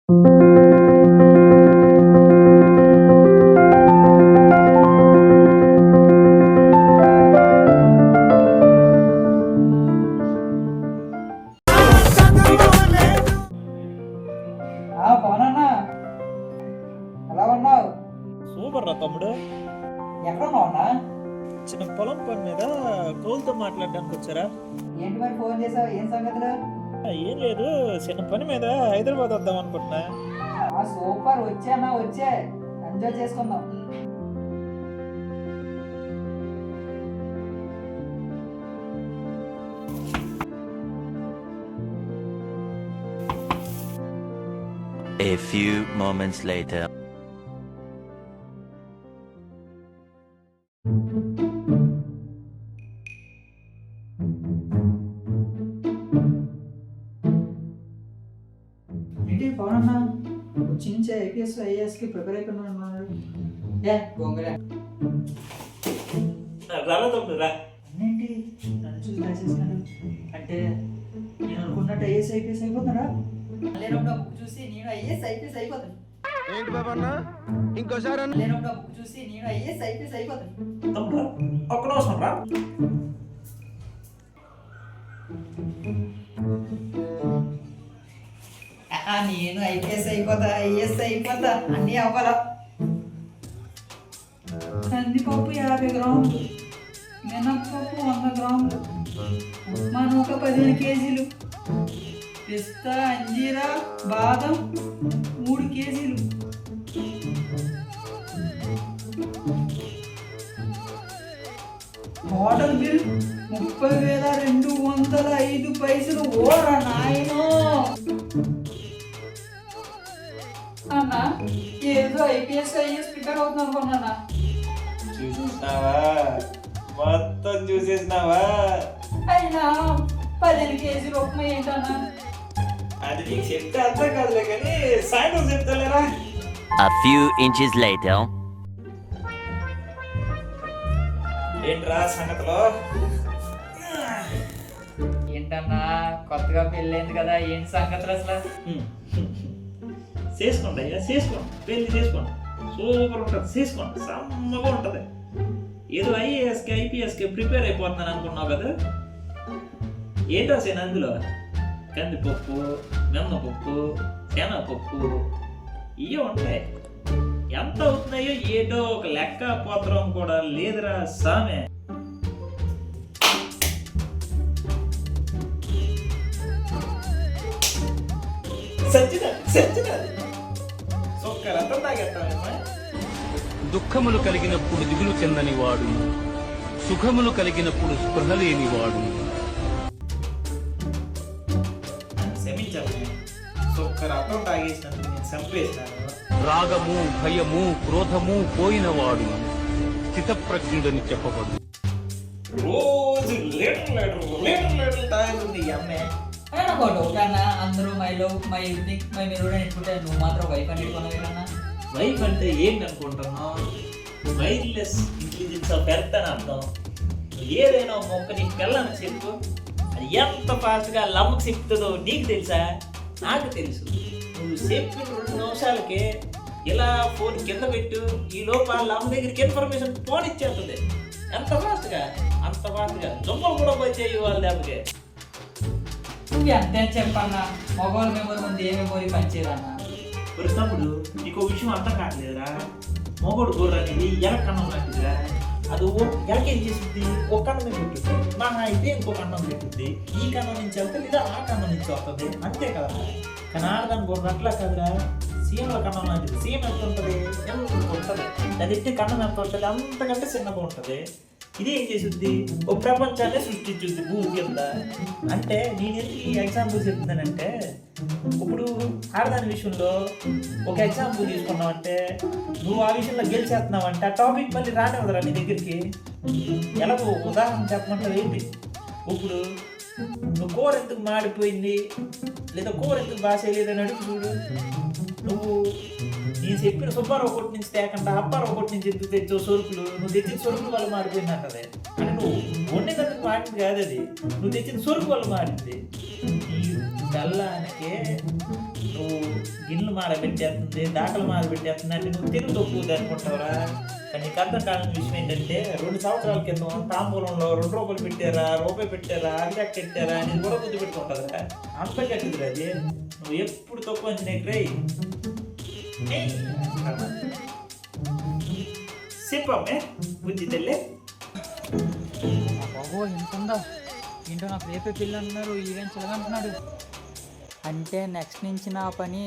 పవనన్నా ఎలా ఉన్నావు? సూపర్ రా తమ్ముడు. ఎక్కడ ఉన్నావు అన్నా? చిన్న పొలం పని మీద కోల్తో మాట్లాడడానికి వచ్చారా? ఏంటి మరి ఫోన్ చేసావు? ఏం సంగతులు? ఏం లేదు, చిన్న పని మీద హైదరాబాద్ వద్దాం అనుకుంటున్నా. సూపర్, వచ్చానా? వచ్చే ఎంజాయ్ చేసుకుందాం. A few moments later. ఏంటి పవనన్నా వచ్చి నుంచి ఐపీఎస్ ఐఏఎస్కి ప్రిపేర్ అయిపోయినాడు? గొంగరా అన్నేంటి నన్ను చూసి రాసేసినాడు అంటే నేను అనుకున్నట్టు ఐఏఎస్ ఐపీఎస్ అయిపోతాడా? లేనప్పుడు బుక్ చూసి నేను ఐఏఎస్ ఐపీఎస్ అయిపోతాను. ఏంటి బాబా అన్న ఇంకోసారి లేనప్పుడు బుక్ చూసి నేను ఐఏఎస్ ఐపీఎస్ అయిపోతాను. తమ్ముడు ఒక్క నిమిషం రా. నేను ఐపీఎస్ అయిపోతా, ఐఏఎస్ అయిపోతా, అన్నీ అవ్వాలా. కందిపప్పు 50 గ్రాములు, మినప్పప్పు 100 గ్రాములు, ఉప్మా నూక 15 కేజీలు, పిస్తా అంజీరా బాదం 3 కేజీలు, మోడల్ బిల్ 30,205 ఓరా నాయనో. అన్న ఏదో ఐపీఎస్ ఐఏఎస్ ప్రిపేర్ అవుతుంది అనుకున్నా. చూసేసినావా? మొత్తం చూసేసినావా? అయినా 15 కేజీలు ఉప్మా ఏంటన్నా? అది నీకు చెప్తే అర్థం కాదులే కానీ సాయంత్రం చెప్తాలేరా. A few inches later. ఏంట్రా సంగతిలో? ఏంటన్నా కొత్తగా పెళ్ళైంది కదా, ఏంటి సంగతులు అసలు? చేసుకోండి అయ్యా, చేసుకోండి, పెళ్లి చేసుకోండి, సూపర్ ఉంటుంది, చేసుకోండి, సమ్మగా ఉంటుంది. ఏదో ఐఏఎస్కి ఐపీఎస్కి ప్రిపేర్ అయిపోతున్నాను అనుకున్నావు కదా, ఏంటో సేన అందులో కందిపప్పు, మినపప్పు, శనగపప్పు ఇవే ఉంటాయి. ఎంత అవుతున్నాయో ఏటో ఒక లెక్క పోత్రం కూడా లేదురా సామె. దుఃఖములు కలిగినప్పుడు దిగులు చెందని వాడు, సుఖములు కలిగినప్పుడు స్పృహ లేని వాడు. రథం తాగేసినందుకు నేను చంపేసినాను. రాగము, భయము, క్రోధము పోయినవాడు స్థితప్రజ్ఞుడని చెప్పబడు. రోజు లీటర్ తాగుతుంది ఈ అమ్మాయి. కన్నా అందరూ my love my unique my maroon అనుకుంటే నువ్వు మాత్రం వైఫ్ అని కొనవే కన్నా. వైఫ్ అంటే ఏంటి అనుకుంటున్నావు? వైర్లెస్ ఇంటెలిజెన్స్ ఆఫ్ ఎర్త్ అని అర్థం. ఏదైనా మొక్క నీ పిల్లని చెప్పు, అది ఎంత ఫాస్ట్గా లమ్మకు చెప్తుందో నీకు తెలుసా? నాకు తెలుసు. నువ్వు చెప్పిన 2 నిమిషాలకే ఇలా ఫోన్ కింద పెట్టు, ఈ లోపల లమ్మ దగ్గరికి ఇన్ఫర్మేషన్ ఫోన్ ఇచ్చేస్తుంది. ఎంత ఫాస్ట్గా, అంత ఫాస్ట్గా దుమ్మలు కూడా వచ్చేయి వాళ్ళ దెబ్బకే. నువ్వు అంతే చెప్పన్నా, మగవాళ్ళ మెమరీ ముందు ఏ మెమరీ పనిచేయదన్నా. మరి తమ్ముడు నీకు విషయం అర్థం కావట్లేదురా. మొగోడు గొర్రె అనేది ఎలకన్నం లాంటిదిరా. అది ఎలకేం చేస్తుంది, ఒక కన్నం పెట్టింది, మహా అయితే ఇంకో కన్నం పెట్టింది. ఈ కన్నం నుంచి వెళ్తే లేదా ఆ కన్నం నుంచి వస్తుంది, అంతే కదా. కానీ ఆడదాని గొర్రె అట్లా కాదురా, సీమల కన్నం లాంటిది. సీమ ఎంత ఉంటుంది, ఎంత ఉంటుంది, అది ఎట్టి కన్నం ఎంత ఉంటుంది, అంతకంటే చిన్నగా ఉంటుంది. ఇది ఏం చేస్తుంది, ఒక ప్రపంచాన్ని సృష్టించుద్ది భూమి కింద. అంటే నేను ఎందుకు ఈ ఎగ్జాంపుల్ చెప్తున్నానంటే, ఇప్పుడు ఆడదాని విషయంలో ఒక ఎగ్జాంపుల్ తీసుకున్నావంటే, నువ్వు ఆ విషయంలో గెలిచేస్తున్నావంటే ఆ టాపిక్ మళ్ళీ రానివ్వదురా నీ దగ్గరికి. ఎలాగో ఉదాహరణ చెప్పమంటావు ఏంటి, ఇప్పుడు నువ్వు కూర ఎందుకు మాడిపోయింది లేదా కూర ఎందుకు బాసేయలేదని అడుగు చూడు. నువ్వు నేను చెప్పిన సుబ్బారావు ఒకటి నుంచి తేకుండా అప్పారావు ఒకటి నుంచి ఎందుకు తెచ్చావు సరుకులు, నువ్వు తెచ్చిన సరుకులు వల్ల మాడిపోయింది అంటది. అంటే నువ్వు వండేందుకు మాడింది కాదు, అది నువ్వు తెచ్చిన సరుకు వల్ల మారింది. ఈ బెల్లానికే నువ్వు గిన్నెలు మార పెట్టేస్తుంది దాఖలు మార పెట్టేస్తుంది అంటే నువ్వు తిరుగు తక్కువది అనుకుంటావురా. కానీ నీకు అర్థం కాని విషయం ఏంటంటే 2 సంవత్సరాల క్రితం తాంబూలంలో 2 రూపాయలు పెట్టారా, రూపాయి పెట్టారా, అరిటాక్ పెట్టారా అని కూడా బుద్ధి పెట్టుకుంటుందిరా. అంత గట్టిదిరా అది. నువ్వు ఎప్పుడు తక్కువ అంచనా చెప్పమ్మే బుద్ధి తెల్లే. బాబో ఎంత ఉందా ఏంటో నాకు రేపే పెళ్ళి అంటున్నారు, ఈవెంట్స్ ఎలాగంటున్నాడు అంటే నెక్స్ట్ నుంచి నా పని